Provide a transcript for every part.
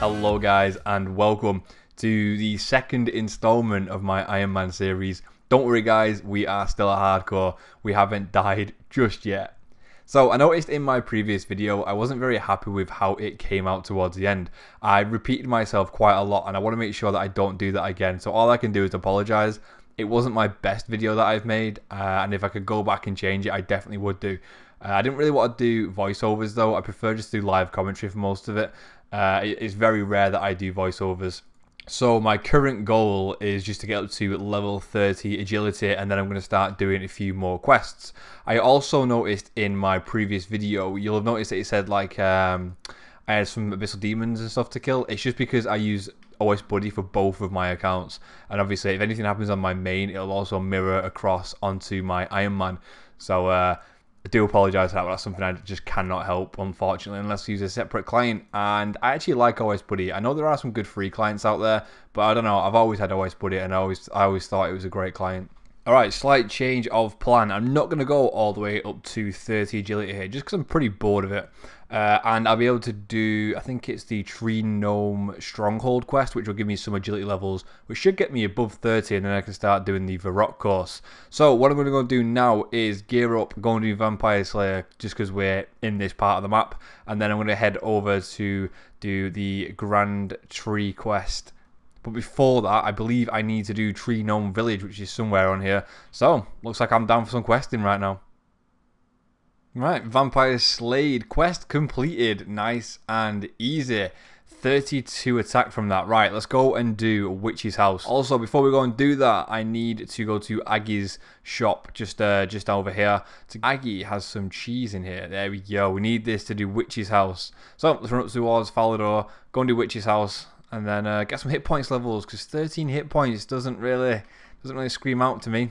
Hello guys and welcome to the second installment of my Ironman series. Don't worry guys, we are still at hardcore. We haven't died just yet. So I noticed in my previous video I wasn't very happy with how it came out towards the end. I repeated myself quite a lot and I want to make sure that I don't do that again. So all I can do is apologize. It wasn't my best video that I've made, and if I could go back and change it, I definitely would do. I didn't really want to do voiceovers though. I prefer just to do live commentary for most of it. It's very rare that I do voiceovers. So my current goal is just to get up to level 30 agility, and then I'm going to start doing a few more quests. I also noticed in my previous video, you'll have noticed that it said like I had some abyssal demons and stuff to kill. It's just because I use OS Buddy for both of my accounts, and obviously if anything happens on my main, it'll also mirror across onto my Ironman. So I do apologise for that, but that's something I just cannot help, unfortunately, unless you use a separate client. And I actually like OS Buddy. I know there are some good free clients out there, but I don't know. I've always had OS Buddy, and I always thought it was a great client. Alright, slight change of plan. I'm not going to go all the way up to 30 agility here, just because I'm pretty bored of it. And I'll be able to do, I think it's the Gnome Stronghold quest, which will give me some agility levels, which should get me above 30, and then I can start doing the Varrock course. So what I'm going to go do now is gear up, go and do Vampire Slayer, just because we're in this part of the map. And then I'm going to head over to do the Grand Tree quest. But before that, I believe I need to do Tree Gnome Village, which is somewhere on here. So, looks like I'm down for some questing right now. Right, Vampire Slayed. Quest completed. Nice and easy. 32 attack from that. Right, let's go and do Witch's House. Also, before we go and do that, I need to go to Aggie's shop just over here. Aggie has some cheese in here. There we go. We need this to do Witch's House. So, let's run up towards Falador, go and do Witch's House. And then get some hit points levels, because 13 hit points doesn't really scream out to me.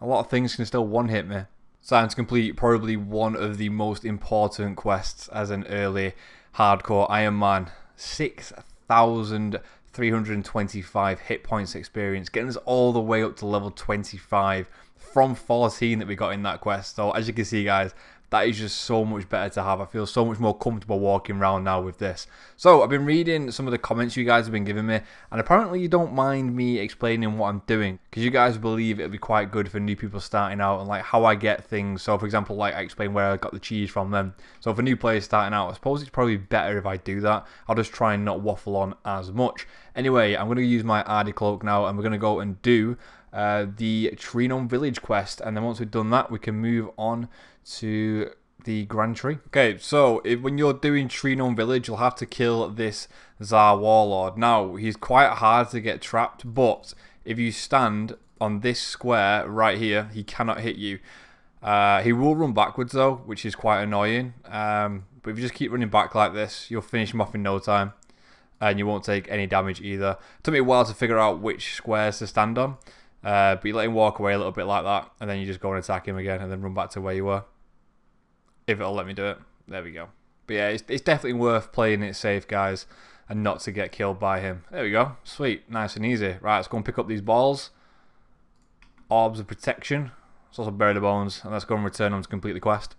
A lot of things can still one-hit me. So time to complete probably one of the most important quests as an early hardcore Ironman. 6,325 hit points experience, getting us all the way up to level 25 from 14 that we got in that quest. So as you can see guys, that is just so much better to have. I feel so much more comfortable walking around now with this. So I've been reading some of the comments you guys have been giving me, and apparently you don't mind me explaining what I'm doing, because you guys believe it'll be quite good for new people starting out and like how I get things. So for example, like I explain where I got the cheese from them. So for new players starting out, I suppose it's probably better if I do that. I'll just try and not waffle on as much. Anyway, I'm going to use my Ardy Cloak now, and we're going to go and do the Tree Gnome Village quest, and then once we've done that, we can move on to the Grand Tree. Okay, so when you're doing Tree Gnome Village, you'll have to kill this Tsar Warlord. Now, he's quite hard to get trapped, but if you stand on this square right here, he cannot hit you. He will run backwards though, which is quite annoying. But if you just keep running back like this, you'll finish him off in no time, and you won't take any damage either. It took me a while to figure out which squares to stand on, but you let him walk away a little bit like that, and then you just go and attack him again, and then run back to where you were. If it'll let me do it. There we go. But yeah, it's definitely worth playing it safe, guys, and not to get killed by him. There we go. Sweet. Nice and easy. Right, let's go and pick up these balls. Orbs of Protection. Let's also bury the bones, and let's go and return them to complete the quest.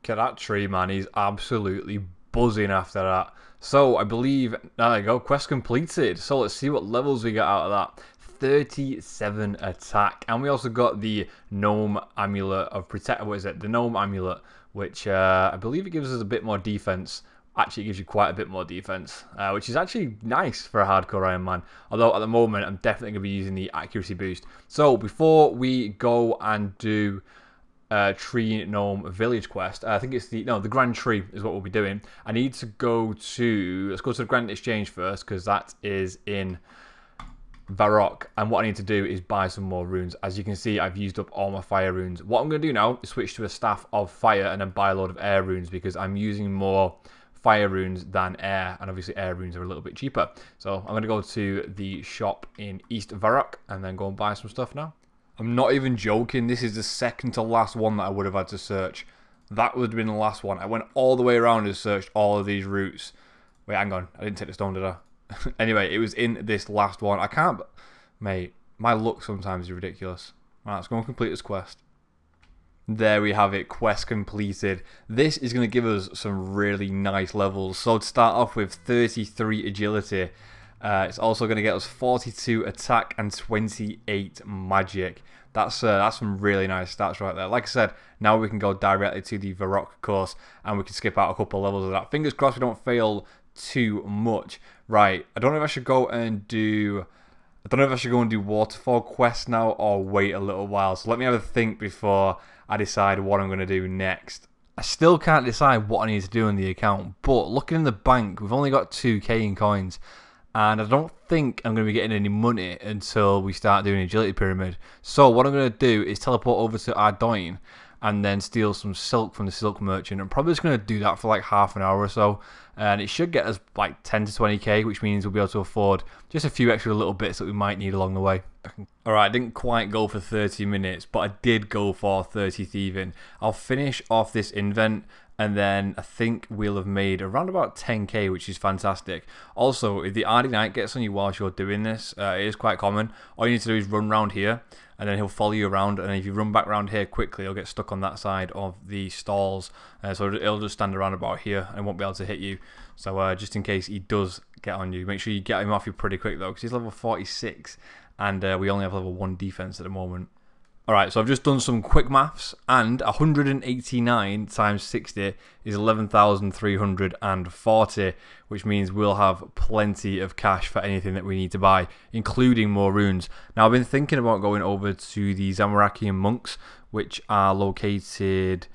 Look at that tree, man. He's absolutely buzzing after that. So, I believe... There you go. Quest completed. So, let's see what levels we got out of that. 37 attack. And we also got the Gnome Amulet of Protect... What is it? The Gnome Amulet, which I believe it gives us a bit more defense. Actually, it gives you quite a bit more defense, which is actually nice for a hardcore Ironman. Although at the moment, I'm definitely going to be using the accuracy boost. So before we go and do Tree Gnome Village quest, I think it's the Grand Tree is what we'll be doing. I need to go to, let's go to the Grand Exchange first, because that is in Varrock, and what I need to do is buy some more runes. As you can see, I've used up all my fire runes. What I'm going to do now is switch to a staff of fire and then buy a load of air runes, because I'm using more fire runes than air, and obviously air runes are a little bit cheaper. So I'm going to go to the shop in East Varrock and then go and buy some stuff now. I'm not even joking, this is the second to last one that I would have had to search. That would have been the last one. I went all the way around and searched all of these routes. Wait, hang on, I didn't take the stone, did I? Anyway, it was in this last one. I can't... Mate, my luck sometimes is ridiculous. Right, let's go and complete this quest. There we have it, quest completed. This is going to give us some really nice levels. So to start off with 33 agility, it's also going to get us 42 attack and 28 magic. That's some really nice stats right there. Like I said, now we can go directly to the Varrock course and we can skip out a couple of levels of that. Fingers crossed we don't fail too much. Right, I don't know if I should go and do Waterfall Quest now or wait a little while. So let me have a think before I decide what I'm going to do next. I still can't decide what I need to do in the account, but looking in the bank, we've only got 2k in coins, and I don't think I'm going to be getting any money until we start doing Agility Pyramid. So what I'm going to do is teleport over to Ardoin and then steal some silk from the silk merchant. I'm probably just going to do that for like half an hour or so, and it should get us like 10 to 20k, which means we'll be able to afford just a few extra little bits that we might need along the way. Alright, I didn't quite go for 30 minutes, but I did go for 30 thieving. I'll finish off this invent, and then I think we'll have made around about 10k, which is fantastic. Also, if the Ardy Knight gets on you whilst you're doing this, it is quite common. All you need to do is run around here, and then he'll follow you around, and if you run back around here quickly, he'll get stuck on that side of the stalls. So it'll just stand around about here and won't be able to hit you. So just in case he does get on you, make sure you get him off you pretty quick though, because he's level 46, and we only have level 1 defense at the moment. Alright, so I've just done some quick maths, and 189 times 60 is 11,340, which means we'll have plenty of cash for anything that we need to buy, including more runes. Now, I've been thinking about going over to the Zamorakian monks, which are located,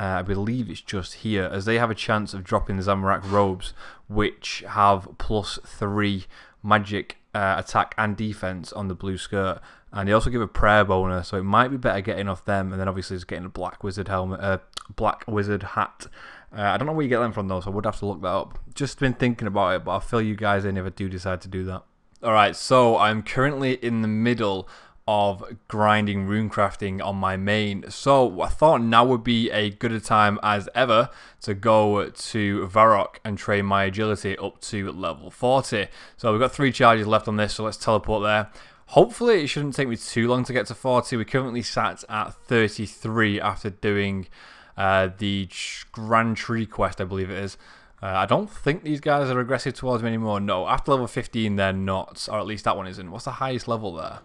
I believe it's just here, as they have a chance of dropping the Zamorak robes, which have +3 magic attack and defense on the blue skirt. And they also give a prayer bonus, so it might be better getting off them, and then obviously just getting a black wizard helmet, black wizard hat. I don't know where you get them from though, so I would have to look that up. Just been thinking about it, but I'll fill you guys in if I do decide to do that. Alright, so I'm currently in the middle of grinding runecrafting on my main, so I thought now would be a good a time as ever to go to Varrock and train my agility up to level 40. So we've got 3 charges left on this, so let's teleport there. Hopefully it shouldn't take me too long to get to 40. We're currently sat at 33 after doing the Grand Tree quest, I believe it is. I don't think these guys are aggressive towards me anymore. No, after level 15 they're not, or at least that one isn't. What's the highest level there?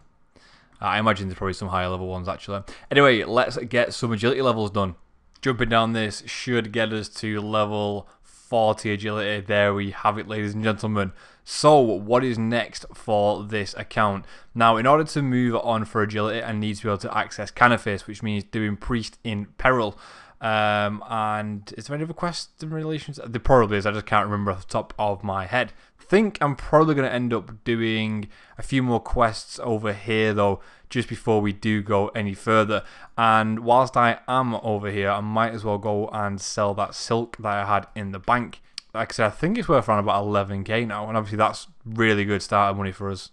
I imagine there's probably some higher level ones actually. Anyway, let's get some agility levels done. Jumping down this should get us to level 40 agility. There we have it, ladies and gentlemen. So what is next for this account? Now, in order to move on for agility, I need to be able to access Canaphis, which means doing Priest in Peril. And is there any other quests in relation to that? There probably is, I just can't remember off the top of my head. I think I'm probably going to end up doing a few more quests over here though, just before we do go any further. And whilst I am over here, I might as well go and sell that silk that I had in the bank. Like I said, I think it's worth around about 11k now, and obviously that's really good starter money for us.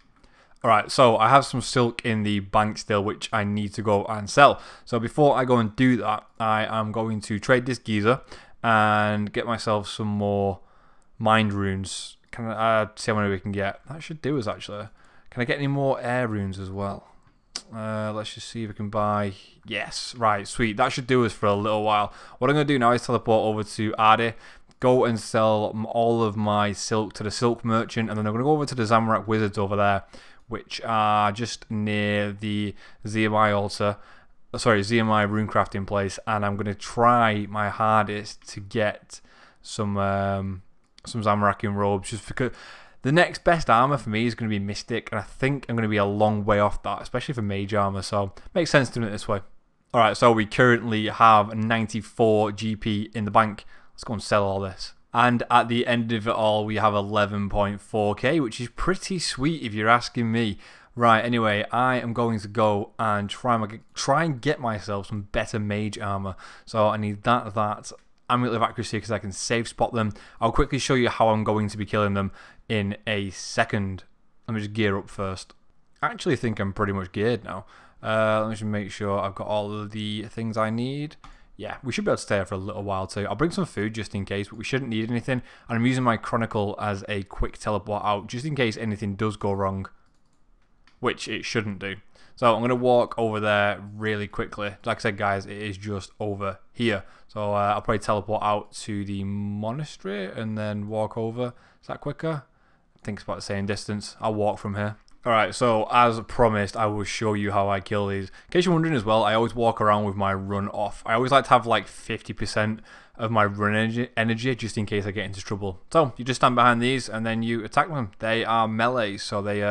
Alright, so I have some silk in the bank still, which I need to go and sell. So before I go and do that, I am going to trade this geezer and get myself some more mind runes. Can I see how many we can get? That should do us actually. Can I get any more air runes as well? Let's just see if we can buy. Yes, right, sweet. That should do us for a little while. What I'm going to do now is teleport over to Ardy, go and sell all of my silk to the silk merchant, and then I'm going to go over to the Zamorak wizards over there, which are just near the ZMI altar, sorry, ZMI runecrafting place, and I'm going to try my hardest to get some Zamorakian robes, just because the next best armor for me is going to be Mystic, and I think I'm going to be a long way off that, especially for mage armor, so it makes sense doing it this way. Alright, so we currently have 94 GP in the bank. Let's go and sell all this. And at the end of it all, we have 11.4k, which is pretty sweet if you're asking me. Right, anyway, I am going to go and try and get myself some better mage armor. So I need that Amulet of Accuracy because I can safe spot them. I'll quickly show you how I'm going to be killing them in a second. Let me just gear up first. I actually think I'm pretty much geared now. Let me just make sure I've got all of the things I need. Yeah, we should be able to stay here for a little while too. I'll bring some food just in case, but we shouldn't need anything. And I'm using my Chronicle as a quick teleport out, just in case anything does go wrong, which it shouldn't do. So I'm going to walk over there really quickly. Like I said, guys, it is just over here. So I'll probably teleport out to the monastery and then walk over. Is that quicker? I think it's about the same distance. I'll walk from here. Alright, so as promised, I will show you how I kill these. In case you're wondering as well, I always walk around with my run off. I always like to have like 50% of my run energy just in case I get into trouble. So you just stand behind these and then you attack them. They are melees, so they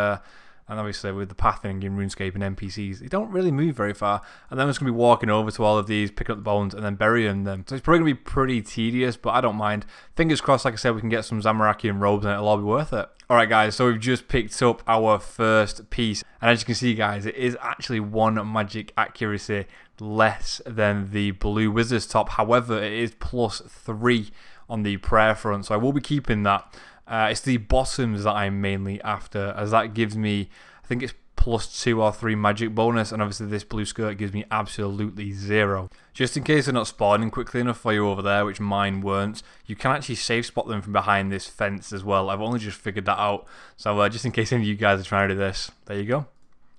and obviously with the pathing in RuneScape and NPCs, they don't really move very far. And then I'm just going to be walking over to all of these, picking up the bones and then burying them. So it's probably going to be pretty tedious, but I don't mind. Fingers crossed, like I said, we can get some Zamarakian robes and it'll all be worth it. Alright guys, so we've just picked up our first piece. And as you can see guys, it is actually 1 magic accuracy less than the blue wizard's top. However, it is +3 on the prayer front, so I will be keeping that. It's the bottoms that I'm mainly after, as that gives me, I think it's +2 or 3 magic bonus, and obviously this blue skirt gives me absolutely 0. Just in case they're not spawning quickly enough for you over there, which mine weren't, you can actually safe spot them from behind this fence as well. I've only just figured that out, so just in case any of you guys are trying to do this, there you go.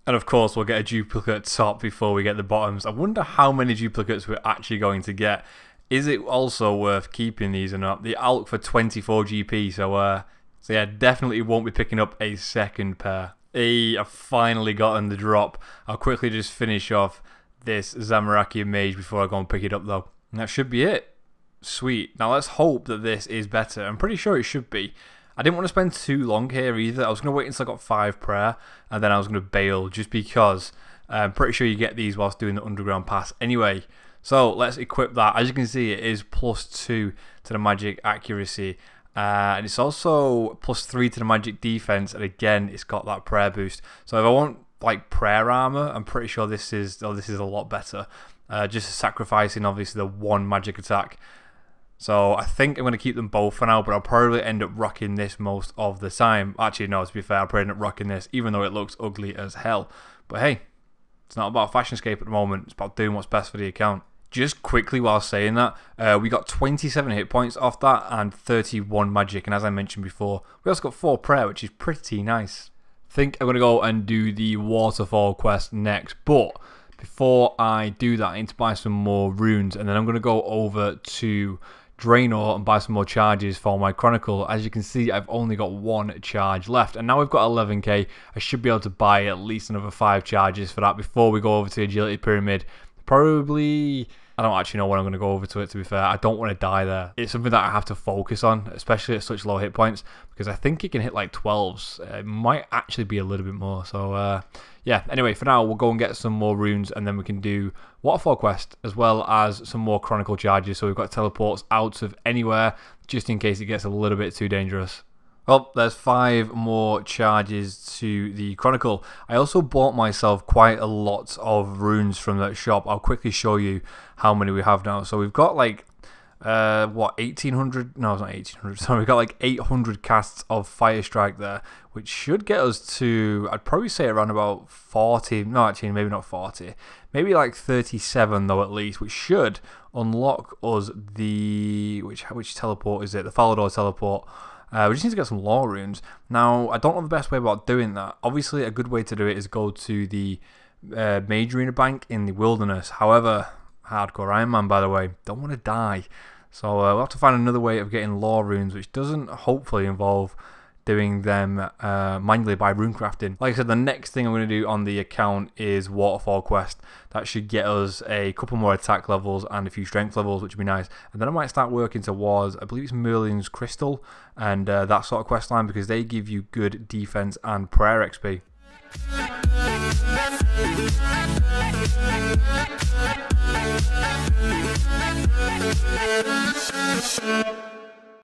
And of course we'll get a duplicate top before we get the bottoms. I wonder how many duplicates we're actually going to get. Is it also worth keeping these or not? The ALK for 24 GP, so yeah, definitely won't be picking up a second pair. Hey, I've finally gotten the drop. I'll quickly just finish off this Zamarakian mage before I go and pick it up though. And that should be it. Sweet. Now let's hope that this is better. I'm pretty sure it should be. I didn't want to spend too long here either. I was going to wait until I got 5 prayer and then I was going to bail just because I'm pretty sure you get these whilst doing the underground pass anyway. So let's equip that. As you can see, it is +2 to the magic accuracy. And it's also +3 to the magic defense. And again, it's got that prayer boost. So if I want like prayer armor, I'm pretty sure this is a lot better. Just sacrificing obviously the 1 magic attack. So I think I'm going to keep them both for now, but I'll probably end up rocking this most of the time. Actually, no, to be fair, I'll probably end up rocking this, even though it looks ugly as hell. But hey, it's not about FASHIONSCAPE at the moment. It's about doing what's best for the account. Just quickly while saying that, we got 27 hit points off that and 31 magic. And as I mentioned before, we also got 4 prayer, which is pretty nice. I think I'm going to go and do the Waterfall Quest next. But before I do that, I need to buy some more runes. And then I'm going to go over to Draenor and buy some more charges for my Chronicle. As you can see, I've only got 1 charge left. And now we've got 11k. I should be able to buy at least another 5 charges for that before we go over to the Agility Pyramid. Probably, I don't actually know when I'm going to go over to it, to be fair. I don't want to die there. It's something that I have to focus on, especially at such low hit points, because I think it can hit like 12s. It might actually be a little bit more. So, yeah. Anyway, for now, we'll go and get some more runes, and then we can do Waterfall Quest, as well as some more Chronicle charges. So we've got teleports out of anywhere, just in case it gets a little bit too dangerous. Well, there's 5 more charges to the Chronicle. I also bought myself quite a lot of runes from that shop. I'll quickly show you how many we have now. So we've got like, what, 1,800? No, it's not 1,800. So we've got like 800 casts of Fire Strike there, which should get us to, I'd probably say around about 40. No, actually, maybe not 40. Maybe like 37 though at least, which should unlock us the, which teleport is it? The Falador teleport. We just need to get some lore runes. Now, I don't know the best way about doing that. Obviously, a good way to do it is go to the Mage Arena Bank in the Wilderness. However, hardcore Ironman, by the way, don't want to die. So we'll have to find another way of getting lore runes, which doesn't hopefully involve doing them manually by runecrafting. Like I said, the next thing I'm going to do on the account is Waterfall Quest. That should get us a couple more attack levels and a few strength levels, which would be nice. And then I might start working towards, I believe it's Merlin's Crystal and that sort of quest line, because they give you good defense and prayer XP.